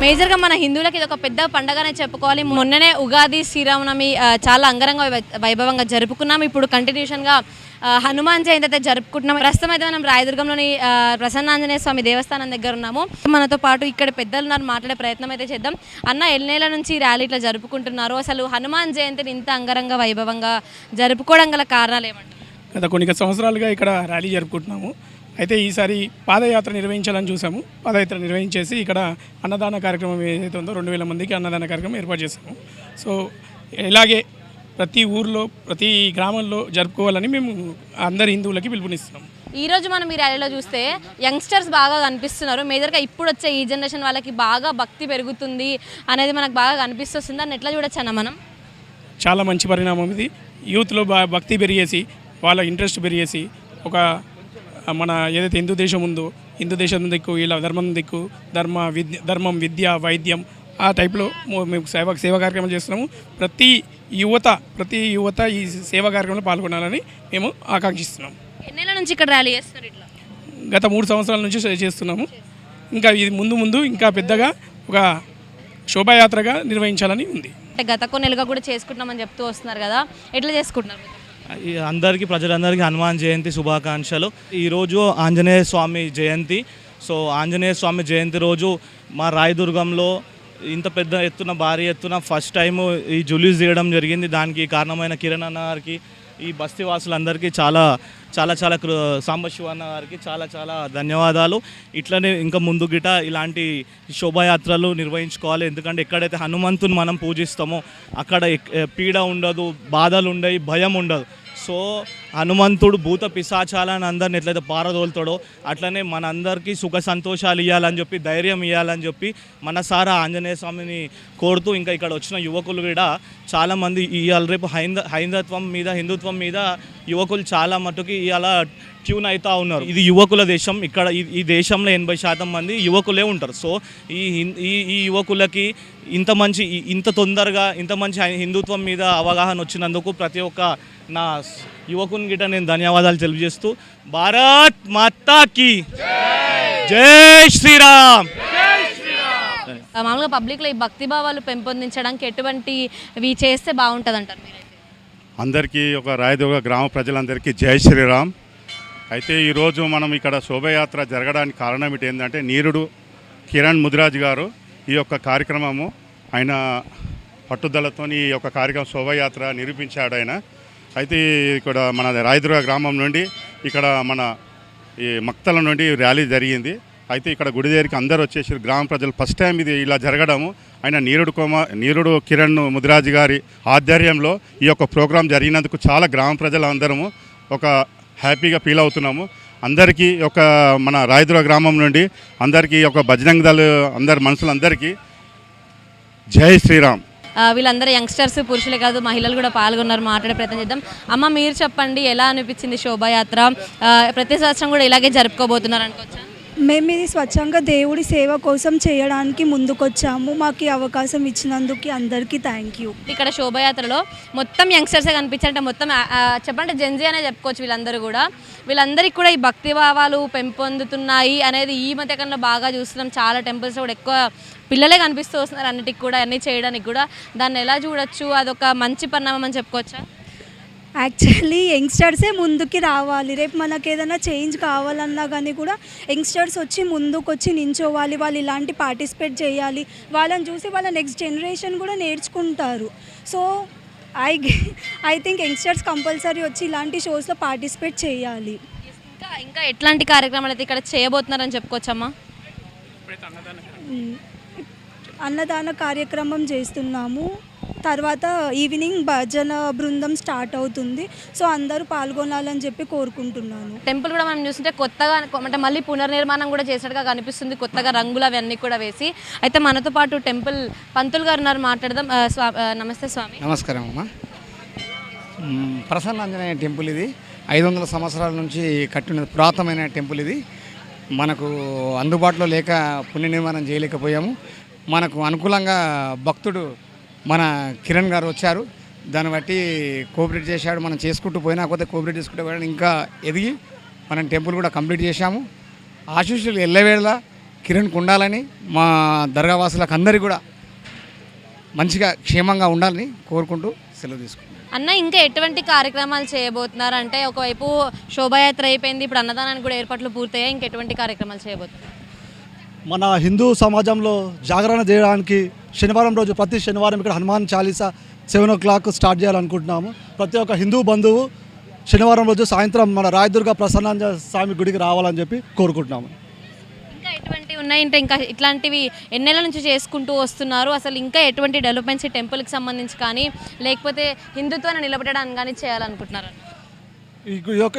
మేజర్గా మన హిందువులకి ఇది ఒక పెద్ద పండగనే చెప్పుకోవాలి. మొన్ననే ఉగాది శ్రీరామనవమి చాలా అంగరంగ వైభవంగా జరుపుకున్నాం. ఇప్పుడు కంటిన్యూషన్గా హనుమాన్ జయంతి అయితే జరుపుకుంటున్నాం. ప్రస్తుతం అయితే మనం రాయదుర్గంలోని ప్రసన్నాంజనేయ స్వామి దేవస్థానం దగ్గర ఉన్నాము. మనతో పాటు ఇక్కడ పెద్దలు ఉన్నారు, మాట్లాడే ప్రయత్నం అయితే చేద్దాం. అన్న, ఎన్నేళ్ల నుంచి ర్యాలీ ఇట్లా జరుపుకుంటున్నారు? అసలు హనుమాన్ జయంతిని ఇంత అంగరంగ వైభవంగా జరుపుకోవడం గల కారణాలు ఏమంటారు? గత కొన్ని సంవత్సరాలుగా ఇక్కడ ర్యాలీ జరుపుకుంటున్నాము. అయితే ఈసారి పాదయాత్ర నిర్వహించాలని చూసాము. పాదయాత్ర నిర్వహించేసి ఇక్కడ అన్నదాన కార్యక్రమం ఏదైతే ఉందో 2000 మందికి అన్నదాన కార్యక్రమం ఏర్పాటు చేసాము. సో ఇలాగే ప్రతి ఊర్లో ప్రతి గ్రామంలో జరుపుకోవాలని మేము అందరి హిందువులకి పిలుపునిస్తున్నాం. ఈరోజు మనం ఈ ర్యాలీలో చూస్తే యంగ్స్టర్స్ బాగా కనిపిస్తున్నారు. మేజర్గా ఇప్పుడు వచ్చే ఈ జనరేషన్ వాళ్ళకి బాగా భక్తి పెరుగుతుంది అనేది మనకు బాగా కనిపిస్తుంది. అని ఎట్లా చూడొచ్చు అన్న మనం? చాలా మంచి పరిణామం ఇది. యూత్లో భక్తి పెరిగేసి వాళ్ళ ఇంట్రెస్ట్ పెరిగేసి ఒక మన ఏదైతే హిందూ దేశం ఉందో హిందూ దేశం దిక్కు ఇలా ధర్మం దిక్కు ధర్మం విద్య వైద్యం ఆ టైప్లో మేము సేవా కార్యక్రమాలు చేస్తున్నాము. ప్రతి యువత ఈ సేవా కార్యక్రమంలో పాల్గొనాలని మేము ఆకాంక్షిస్తున్నాము. ఎన్నేళ్ళ నుంచి ఇక్కడ ర్యాలీ చేస్తారు? ఇట్లా గత 3 సంవత్సరాల నుంచి చేస్తున్నాము. ఇంకా ఇది ముందు ఇంకా పెద్దగా ఒక శోభాయాత్రగా నిర్వహించాలని ఉంది. అంటే గత కొన్నేళ్ళుగా కూడా చేసుకుంటున్నామని చెప్తూ వస్తున్నారు కదా, ఎట్లా చేసుకుంటున్నారు? అందరికీ ప్రజలందరికీ హనుమాన్ జయంతి శుభాకాంక్షలు. ఈరోజు ఆంజనేయ స్వామి జయంతి. సో ఆంజనేయ స్వామి జయంతి రోజు మా రాయదుర్గంలో ఇంత పెద్ద ఎత్తున భారీ ఎత్తున ఫస్ట్ టైము ఈ జులూస్ తీయడం జరిగింది. దానికి కారణమైన కిరణ్ అన్న గారికి, ఈ బస్తీవాసులందరికీ చాలా సాంబశివ అన్న గారికి చాలా ధన్యవాదాలు. ఇట్లనే ఇంకా ముందు గిట ఇలాంటి శోభాయాత్రలు నిర్వహించుకోవాలి. ఎందుకంటే ఎక్కడైతే హనుమంతుని మనం పూజిస్తామో అక్కడ పీడ ఉండదు, బాధలు ఉండవు, భయం ఉండదు. సో హనుమంతుడు భూత పిశాచాలని అందరిని ఎట్లయితే పారదోలుతాడో అట్లనే మనందరికీ సుఖ సంతోషాలు ఇవ్వాలని చెప్పి, ధైర్యం ఇవ్వాలని చెప్పి మనసారా ఆంజనేయ స్వామిని కోరుతూ, ఇంకా ఇక్కడ వచ్చిన యువకులు కూడా చాలామంది ఇవాళ రేపు హిందుత్వం మీద యువకులు చాలా మటుకి ఇలా ట్యూన్ అవుతూ ఉన్నారు. ఇది యువకుల దేశం. ఇక్కడ ఈ దేశంలో 80% మంది యువకులే ఉంటారు. సో ఈ యువకులకి ఇంత తొందరగా ఇంత మంచి హిందుత్వం మీద అవగాహన వచ్చినందుకు ప్రతి ఒక్క నా యువకుని గిట నేను ధన్యవాదాలు తెలియజేస్తూ, భారత్ మాతాకి జై శ్రీరామ్. మామూలుగా పబ్లిక్లో ఈ భక్తి భావాలు పెంపొందించడానికి ఎటువంటివి చేస్తే బాగుంటుంది అంటారు మీరు? అందరికీ ఒక రాయదుర్గ గ్రామ ప్రజలందరికీ జై శ్రీరామ్. అయితే ఈరోజు మనం ఇక్కడ శోభయాత్ర జరగడానికి కారణం ఏంటంటే నీరుడు కిరణ్ ముదిరాజ్ గారు ఈ యొక్క కార్యక్రమము ఆయన పట్టుదలతో ఈ యొక్క కార్యక్రమం శోభయాత్ర నిరూపించాడు ఆయన. అయితే ఇక్కడ మన రాయదుర్గ గ్రామం నుండి ఇక్కడ మన ఈ మక్తల నుండి ర్యాలీ జరిగింది. అయితే ఇక్కడ గుడి దగ్గరికి అందరూ వచ్చేసారు, గ్రామ ప్రజలు. ఫస్ట్ టైం ఇది ఇలా జరగడము ఆయన నీరుడు కిరణ్ ముదిరాజ్ గారి ఆధ్వర్యంలో ఈ యొక్క ప్రోగ్రాం జరిగినందుకు చాలా గ్రామ ప్రజలు అందరము ఒక హ్యాపీగా ఫీల్ అవుతున్నాము. అందరికీ ఒక మన రాయదుర్గ గ్రామం నుండి అందరికీ ఒక బజరంగ్ దళ్ అందరి మనుషులందరికీ జై శ్రీరామ్. వీళ్ళందరూ యంగ్స్టర్స్, పురుషులే కాదు మహిళలు కూడా పాల్గొన్నారు. మాట్లాడే ప్రయత్నం చేద్దాం. అమ్మ, మీరు చెప్పండి, ఎలా అనిపించింది శోభాయాత్ర? ప్రతి సంవత్సరం కూడా ఇలాగే జరుపుకోబోతున్నారు అనుకోవచ్చా? మేము ఇది స్వచ్ఛంగా దేవుడి సేవ కోసం చేయడానికి ముందుకొచ్చాము. మాకు ఈ అవకాశం ఇచ్చినందుకు అందరికీ థ్యాంక్ యూ. ఇక్కడ శోభాయాత్రలో మొత్తం యంగ్స్టర్సే కనిపించారంటే మొత్తం చెప్పంటే జెన్జీ అనే చెప్పుకోవచ్చు. వీళ్ళందరికీ కూడా ఈ భక్తి భావాలు పెంపొందుతున్నాయి అనేది ఈ మధ్యకాలంలో బాగా చూస్తున్నాం. చాలా టెంపుల్స్ కూడా ఎక్కువ పిల్లలే కనిపిస్తూ వస్తున్నారు అన్నిటికి కూడా, అన్నీ చేయడానికి కూడా. దాన్ని ఎలా చూడొచ్చు? అదొక మంచి పరిణామం అని చెప్పుకోవచ్చా? యాక్చువల్లీ యంగ్స్టర్సే ముందుకి రావాలి. రేపు మనకు ఏదైనా చేంజ్ కావాలన్నా కానీ కూడా యంగ్స్టర్స్ వచ్చి ముందుకు వచ్చి నించోవాలి. వాళ్ళు ఇలాంటి పార్టిసిపేట్ చేయాలి. వాళ్ళని చూసి వాళ్ళ నెక్స్ట్ జనరేషన్ కూడా నేర్చుకుంటారు. So I think youngsters compulsory వచ్చి ఇలాంటి షోస్లో పార్టిసిపేట్ చేయాలి. ఇంకా ఎట్లాంటి కార్యక్రమాలు అయితే ఇక్కడ చేయబోతున్నారని చెప్పుకోవచ్చమ్మా? అన్నదాన కార్యక్రమం చేస్తున్నాము. తర్వాత ఈవినింగ్ భజన బృందం స్టార్ట్ అవుతుంది. సో అందరూ పాల్గొనాలని చెప్పి కోరుకుంటున్నాను. టెంపుల్ కూడా మనం చూస్తుంటే కొత్తగా అంటే మళ్ళీ పునర్నిర్మాణం కూడా చేసినట్టుగా కనిపిస్తుంది, కొత్తగా రంగులు అవన్నీ కూడా వేసి. అయితే మనతో పాటు టెంపుల్ పంతులు గారు ఉన్నారు, మాట్లాడదాం. నమస్తే స్వామి. నమస్కారం అమ్మా. ప్రసన్నాంజనేయ టెంపుల్ ఇది 500 సంవత్సరాల నుంచి కట్టిన పురాతనమైన టెంపుల్ ఇది. మనకు అందుబాటులో లేక పునర్నిర్మాణం చేయలేకపోయాము. మనకు అనుకూలంగా భక్తుడు మన కిరణ్ గారు వచ్చారు. దాన్ని బట్టి కోఆపరేట్ చేశాడు. మనం చేసుకుంటూ పోయినా కొద్ది కోఆపరేట్ చేసుకుంటూ పోయినా ఇంకా ఎదిగి మనం టెంపుల్ కూడా కంప్లీట్ చేశాము. ఆశీస్సులు ఎల్లవేళ కిరణ్కి ఉండాలని, మా దర్గావాసులకు అందరికీ కూడా మంచిగా క్షేమంగా ఉండాలని కోరుకుంటూ సెలవు తీసుకుంటాం. అన్న ఇంకా ఎటువంటి కార్యక్రమాలు చేయబోతున్నారు? అంటే ఒకవైపు శోభాయాత్ర అయిపోయింది, ఇప్పుడు అన్నదానానికి కూడా ఏర్పాట్లు పూర్తయ్యాయి, ఇంకెటువంటి కార్యక్రమాలు చేయబోతున్నారు? మన హిందూ సమాజంలో జాగరణ చేయడానికి శనివారం రోజు ప్రతి శనివారం ఇక్కడ హనుమాన్ చాలీసా 7 o'clock స్టార్ట్ చేయాలనుకుంటున్నాము. ప్రతి ఒక్క హిందూ బంధువు శనివారం రోజు సాయంత్రం మన రాయదుర్గ ప్రసన్నాంజ స్వామి గుడికి రావాలని చెప్పి కోరుకుంటున్నాము. ఇంకా ఎటువంటివి ఉన్నాయి అంటే ఇంకా ఇట్లాంటివి ఎన్నేళ్ళ నుంచి చేసుకుంటూ వస్తున్నారు? అసలు ఇంకా ఎటువంటి డెవలప్మెంట్స్ ఈ టెంపుల్కి సంబంధించి కానీ లేకపోతే హిందుత్వాన్ని నిలబెట్టడానికి కానీ చేయాలనుకుంటున్నారు?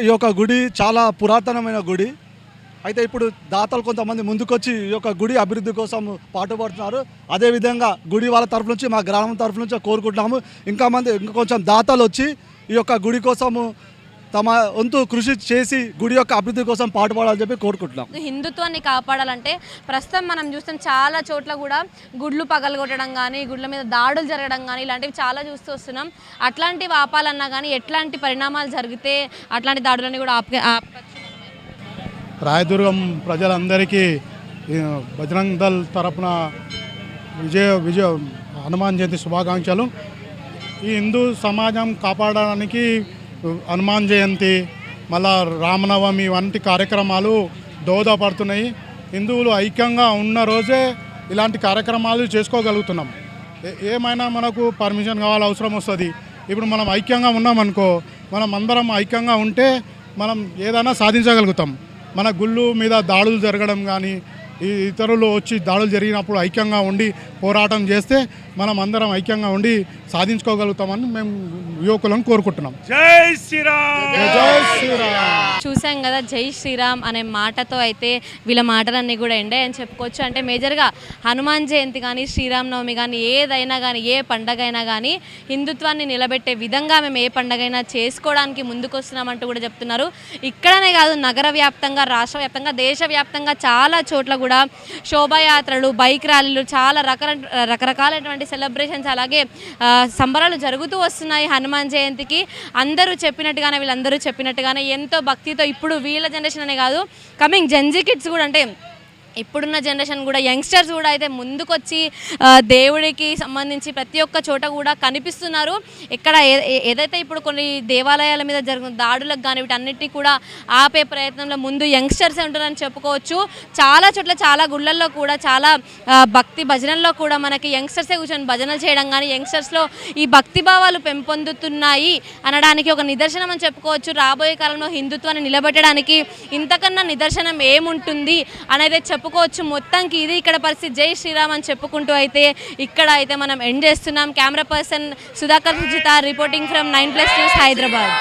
ఈ యొక్క గుడి చాలా పురాతనమైన గుడి. అయితే ఇప్పుడు దాతలు కొంతమంది ముందుకొచ్చి ఈ యొక్క గుడి అభివృద్ధి కోసం పాటుపడుతున్నారు. అదేవిధంగా గుడి వాళ్ళ తరఫు నుంచి, మా గ్రామం తరఫు నుంచి కోరుకుంటున్నాము ఇంకా కొంచెం దాతలు వచ్చి ఈ యొక్క గుడి కోసము తమ వంతు కృషి చేసి గుడి యొక్క అభివృద్ధి కోసం పాటుపడాలని చెప్పి కోరుకుంటున్నాం. హిందుత్వాన్ని కాపాడాలంటే ప్రస్తుతం మనం చూస్తాం చాలా చోట్ల కూడా గుడ్లు పగలగొట్టడం కానీ, గుడ్ల మీద దాడులు జరగడం కానీ ఇలాంటివి చాలా చూస్తూ వస్తున్నాం. అట్లాంటివి ఆపాలన్నా కానీ ఎట్లాంటి పరిణామాలు జరిగితే అట్లాంటి దాడులని కూడా ఆపచ్చు? రాయదుర్గం ప్రజలందరికీ బజరంగ్ దళ్ తరపున విజయ హనుమాన్ జయంతి శుభాకాంక్షలు. ఈ హిందూ సమాజం కాపాడడానికి హనుమాన్ జయంతి, మళ్ళా రామనవమి వంటి కార్యక్రమాలు దోహదపడుతున్నాయి. హిందువులు ఐక్యంగా ఉన్న రోజే ఇలాంటి కార్యక్రమాలు చేసుకోగలుగుతున్నాం. ఏమైనా మనకు పర్మిషన్ కావాలి, అవసరం వస్తుంది. ఇప్పుడు మనం ఐక్యంగా ఉన్నామనుకో, మనం అందరం ఐక్యంగా ఉంటే మనం ఏదైనా సాధించగలుగుతాం. మన గుళ్ళు మీద దాడులు జరగడం కానీ, ఇతరులు వచ్చి దాడులు జరిగినప్పుడు ఐక్యంగా ఉండి పోరాటం చేస్తే మనం అందరం ఐక్యంగా ఉండి సాధించుకోగలుగుతామని మేము యువకులను కోరుకుంటున్నాం. జై శ్రీరామ్! జై శ్రీరామ్! చూసాం కదా, జై శ్రీరామ్ అనే మాటతో అయితే వీళ్ళ మాటలన్నీ కూడా ఎండాయి అని చెప్పుకోవచ్చు. అంటే మేజర్గా హనుమాన్ జయంతి కానీ, శ్రీరామనవమి కానీ, ఏదైనా కానీ, ఏ పండగ అయినా కానీ హిందుత్వాన్ని నిలబెట్టే విధంగా మేము ఏ పండగైనా చేసుకోవడానికి ముందుకు వస్తున్నామంటూ కూడా చెప్తున్నారు. ఇక్కడనే కాదు, నగర వ్యాప్తంగా, రాష్ట్ర వ్యాప్తంగా, దేశవ్యాప్తంగా చాలా చోట్ల కూడా శోభాయాత్రలు, బైక్ ర్యాలీలు, చాలా రకరకాలైనటువంటి సెలబ్రేషన్స్, అలాగే సంబరాలు జరుగుతూ వస్తున్నాయి హనుమాన్ జయంతికి. అందరూ చెప్పినట్టుగానే, వీళ్ళందరూ చెప్పినట్టుగానే ఎంతో భక్తితో ఇప్పుడు వీళ్ళ జనరేషన్ అనే కాదు, కమింగ్ జెన్జీ కిడ్స్ కూడా, అంటే ఇప్పుడున్న జనరేషన్ కూడా, యంగ్స్టర్స్ కూడా అయితే ముందుకొచ్చి దేవుడికి సంబంధించి ప్రతి ఒక్క చోట కూడా కనిపిస్తున్నారు. ఇక్కడ ఏదైతే ఇప్పుడు కొన్ని దేవాలయాల మీద జరిగిన దాడులకు కానీ వీటన్నిటినీ కూడా ఆపే ప్రయత్నంలో ముందు యంగ్స్టర్సే ఉంటున్నారని చెప్పుకోవచ్చు. చాలా చోట్ల, చాలా గుళ్ళల్లో కూడా, చాలా భక్తి భజనల్లో కూడా మనకి యంగ్స్టర్సే కూర్చొని భజనలు చేయడం కానీ, యంగ్స్టర్స్లో ఈ భక్తి భావాలు పెంపొందుతున్నాయి అనడానికి ఒక నిదర్శనం అని చెప్పుకోవచ్చు. రాబోయే కాలంలో హిందుత్వాన్ని నిలబెట్టడానికి ఇంతకన్నా నిదర్శనం ఏముంటుంది అనేది చెప్పుకోవచ్చు. మొత్తానికి ఇది ఇక్కడ పరిస్థితి. జై శ్రీరామ్ అని చెప్పుకుంటూ అయితే ఇక్కడ అయితే మనం ఎండ్ చేస్తున్నాం. Camera person Sudhakar Sujitha reporting from 9+ news, Hyderabad.